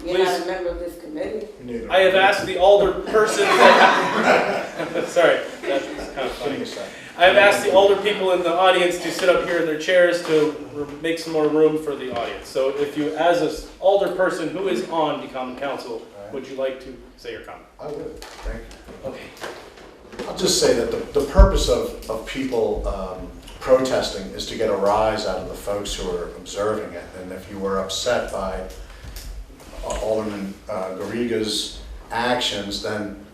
You're not a member of this committee. I have asked the alder person that, sorry, that's kind of funny. I have asked the older people in the audience to sit up here in their chairs to make some more room for the audience. So if you, as an older person who is on the Common Council, would you like to say your comment? I would, thank you. Okay. I'll just say that the purpose of people protesting is to get a rise out of the folks who are observing it. And if you were upset by Alderman Garriga's actions, then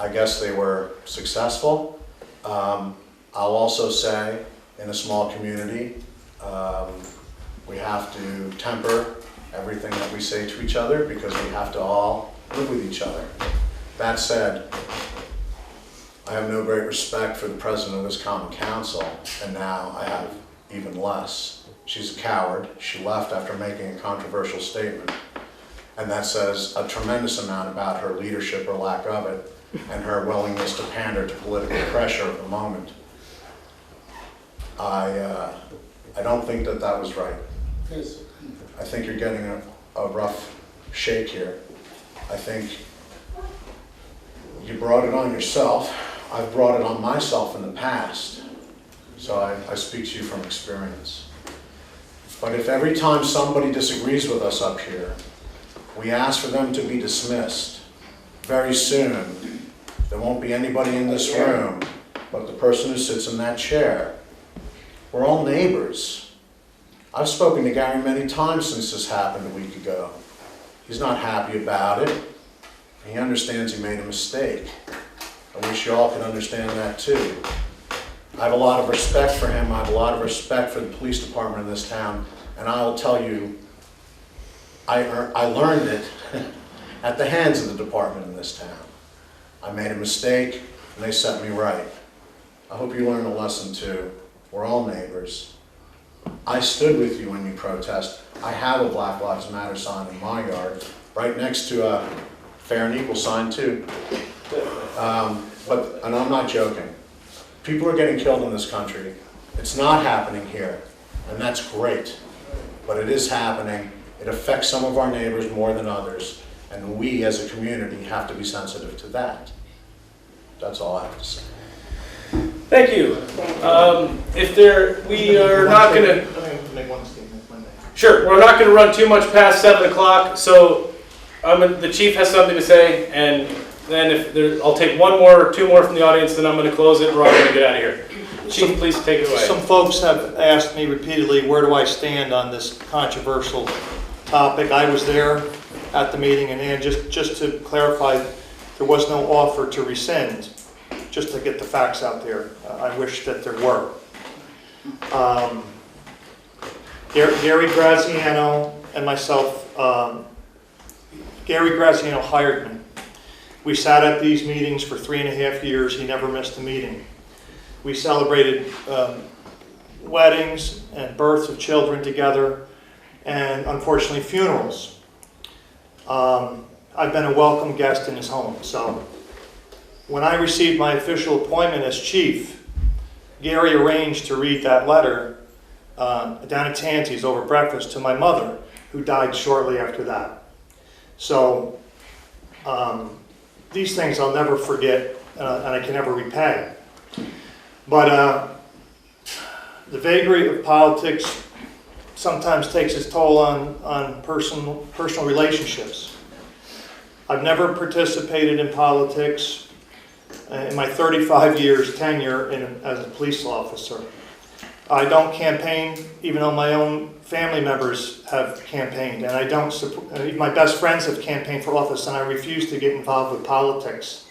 I guess they were successful. I'll also say, in a small community, we have to temper everything that we say to each other because we have to all live with each other. That said, I have no great respect for the president of this Common Council, and now I have even less. She's a coward. She left after making a controversial statement, and that says a tremendous amount about her leadership or lack of it, and her willingness to pander to political pressure at the moment. I don't think that was right. I think you're getting a rough shake here. I think you brought it on yourself. I've brought it on myself in the past, so I speak to you from experience. But if every time somebody disagrees with us up here, we ask for them to be dismissed, very soon there won't be anybody in this room but the person who sits in that chair. We're all neighbors. I've spoken to Gary many times since this happened a week ago. He's not happy about it. He understands he made a mistake. I wish you all could understand that too. I have a lot of respect for him. I have a lot of respect for the police department in this town. And I will tell you, I learned it at the hands of the department in this town. I made a mistake and they set me right. I hope you learn a lesson too. We're all neighbors. I stood with you when you protest. I have a Black Lives Matter sign in my yard, right next to a fair and equal sign too. And I'm not joking. People are getting killed in this country. It's not happening here, and that's great. But it is happening. It affects some of our neighbors more than others, and we as a community have to be sensitive to that. That's all I have to say. Thank you. We are not going to. Let me make one statement. Sure, we're not going to run too much past 7 o'clock, so the chief has something to say, and then I'll take one more or two more from the audience, then I'm going to close it, and we're all going to get out of here. Chief, please take it away. Some folks have asked me repeatedly, where do I stand on this controversial topic? I was there at the meeting, and just to clarify, there was no offer to rescind, just to get the facts out there. I wish that there were. Gary Graziano and myself, Gary Graziano hired me. We sat at these meetings for 3.5 years. He never missed a meeting. We celebrated weddings and births of children together, and unfortunately funerals. I've been a welcome guest in his home. So when I received my official appointment as chief, Gary arranged to read that letter down at Tansy's over breakfast to my mother, who died shortly after that. So these things I'll never forget, and I can never repay. But the vagary of politics sometimes takes its toll on personal relationships. I've never participated in politics in my 35 years tenure as a police officer. I don't campaign, even though my own family members have campaigned, and I don't support, my best friends have campaigned for office, and I refuse to get involved with politics.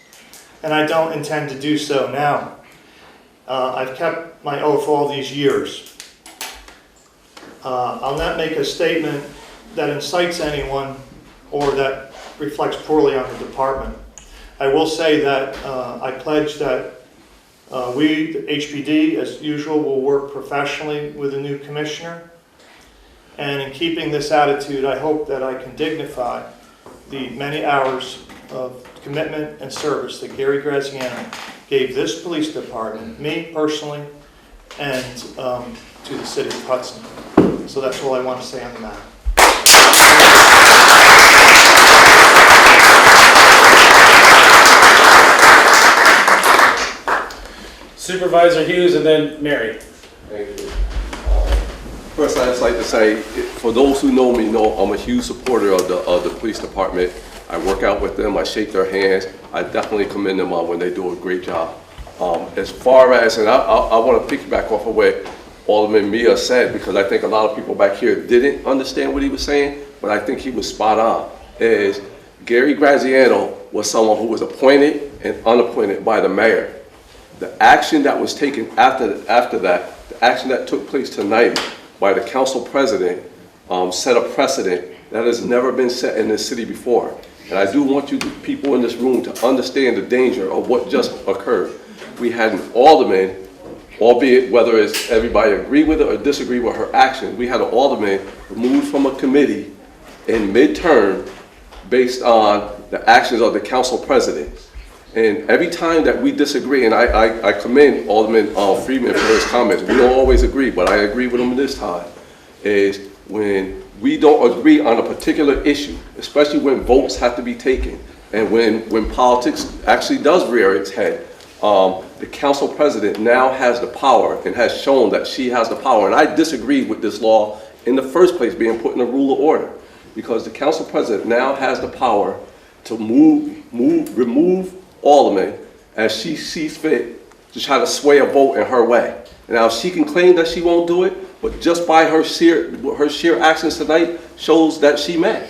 And I don't intend to do so now. I've kept my oath all these years. I'll not make a statement that incites anyone or that reflects poorly on the department. I will say that I pledge that we, the HPD, as usual, will work professionally with the new commissioner. And in keeping this attitude, I hope that I can dignify the many hours of commitment and service that Gary Graziano gave this police department, me personally, and to the city of Hudson. So that's all I want to say on the matter. Supervisor Hughes and then Mary. Thank you. First, I'd just like to say, for those who know me, know I'm a huge supporter of the police department. I work out with them, I shake their hands. I definitely commend them on when they do a great job. As far as, and I want to piggyback off of what Alderman Mia said, because I think a lot of people back here didn't understand what he was saying, but I think he was spot on, is Gary Graziano was someone who was appointed and unappointed by the mayor. The action that was taken after that, the action that took place tonight by the council president set a precedent that has never been set in this city before. And I do want you people in this room to understand the danger of what just occurred. We had an alderman, albeit whether it's everybody agree with it or disagree with her action, we had an alderman removed from a committee in midterm based on the actions of the council president. And every time that we disagree, and I commend Alderman Freeman for his comments, we don't always agree, but I agree with him this time, is when we don't agree on a particular issue, especially when votes have to be taken, and when politics actually does rear its head, the council president now has the power and has shown that she has the power. And I disagree with this law in the first place being put in a rule of order, because the council president now has the power to remove alderman as she sees fit to try to sway a vote in her way. And now she can claim that she won't do it, but just by her sheer actions tonight shows that she may.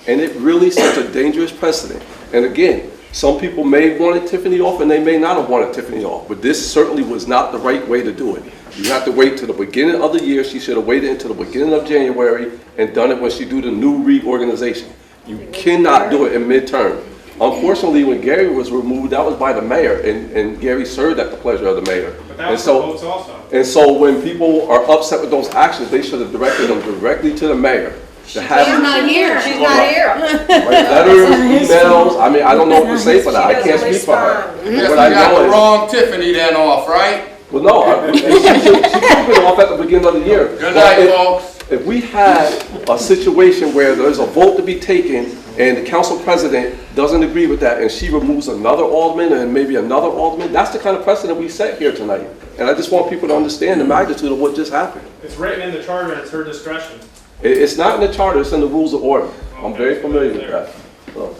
And it really sets a dangerous precedent. And again, some people may have wanted Tiffany off and they may not have wanted Tiffany off, but this certainly was not the right way to do it. You have to wait till the beginning of the year. She should have waited until the beginning of January and done it when she do the new reorganization. You cannot do it in midterm. Unfortunately, when Gary was removed, that was by the mayor, and Gary served at the pleasure of the mayor. But that was the votes also. And so when people are upset with those actions, they should have directed them directly to the mayor. She's not here. She's not here. Letters, emails, I mean, I don't know what to say for that. I can't speak for her. Yes, we got the wrong Tiffany then off, right? Well, no, she took it off at the beginning of the year. Good night, folks. If we had a situation where there's a vote to be taken and the council president doesn't agree with that and she removes another alderman and maybe another alderman, that's the kind of precedent we set here tonight. And I just want people to understand the magnitude of what just happened. It's written in the charter and it's her discretion. It's not in the charter, it's in the rules of order. I'm very familiar with that. So.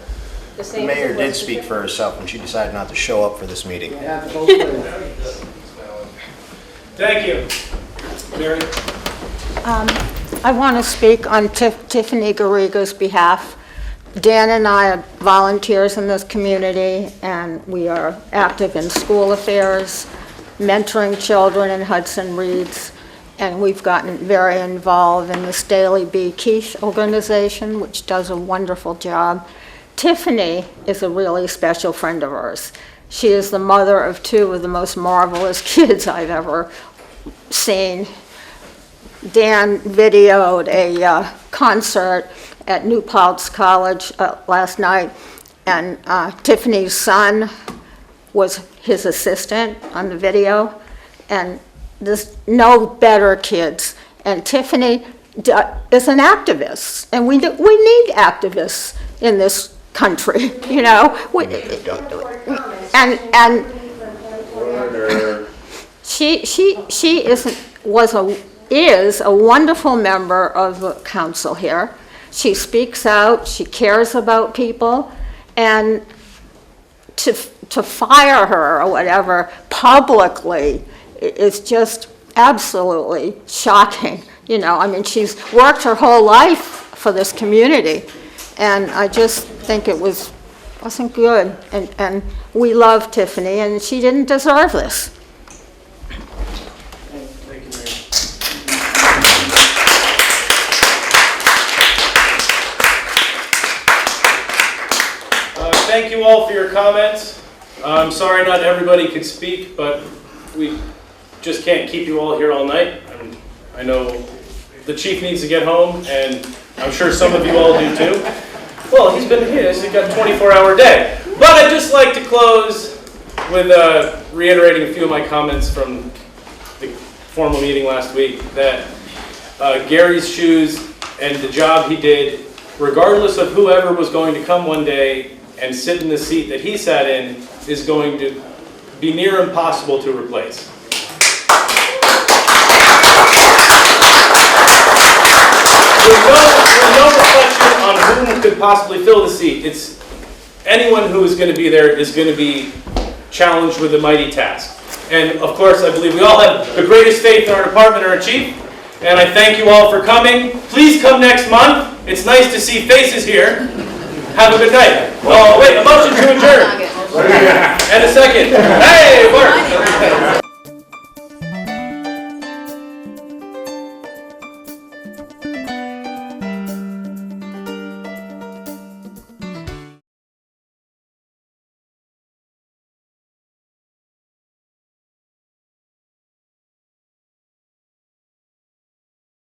The mayor did speak for herself when she decided not to show up for this meeting. Thank you. Mary? I want to speak on Tiffany Garriga's behalf. Dan and I are volunteers in this community, and we are active in school affairs, mentoring children in Hudson Reads, and we've gotten very involved in the Staley B. Keith organization, which does a wonderful job. Tiffany is a really special friend of ours. She is the mother of two of the most marvelous kids I've ever seen. Dan videoed a concert at New Paltz College last night, and Tiffany's son was his assistant on the video, and there's no better kids. And Tiffany is an activist, and we need activists in this country, you know. And she is a wonderful member of the council here. She speaks out, she cares about people, and to fire her or whatever publicly is just absolutely shocking. You know, I mean, she's worked her whole life for this community, and I just think it wasn't good. And we love Tiffany, and she didn't deserve this. Thank you all for your comments. I'm sorry not everybody could speak, but we just can't keep you all here all night. I know the chief needs to get home, and I'm sure some of you all do too. Well, he's got a 24-hour day. But I'd just like to close with reiterating a few of my comments from the formal meeting last week, that Gary's shoes and the job he did, regardless of whoever was going to come one day and sit in the seat that he sat in, is going to be near impossible to replace. There's no reflection on who could possibly fill the seat. It's anyone who is going to be there is going to be challenged with a mighty task. And of course, I believe we all have the greatest faith in our department and our chief. And I thank you all for coming. Please come next month. It's nice to see faces here. Have a good night. Oh, wait, a motion to adjourn. And a second. Hey, work.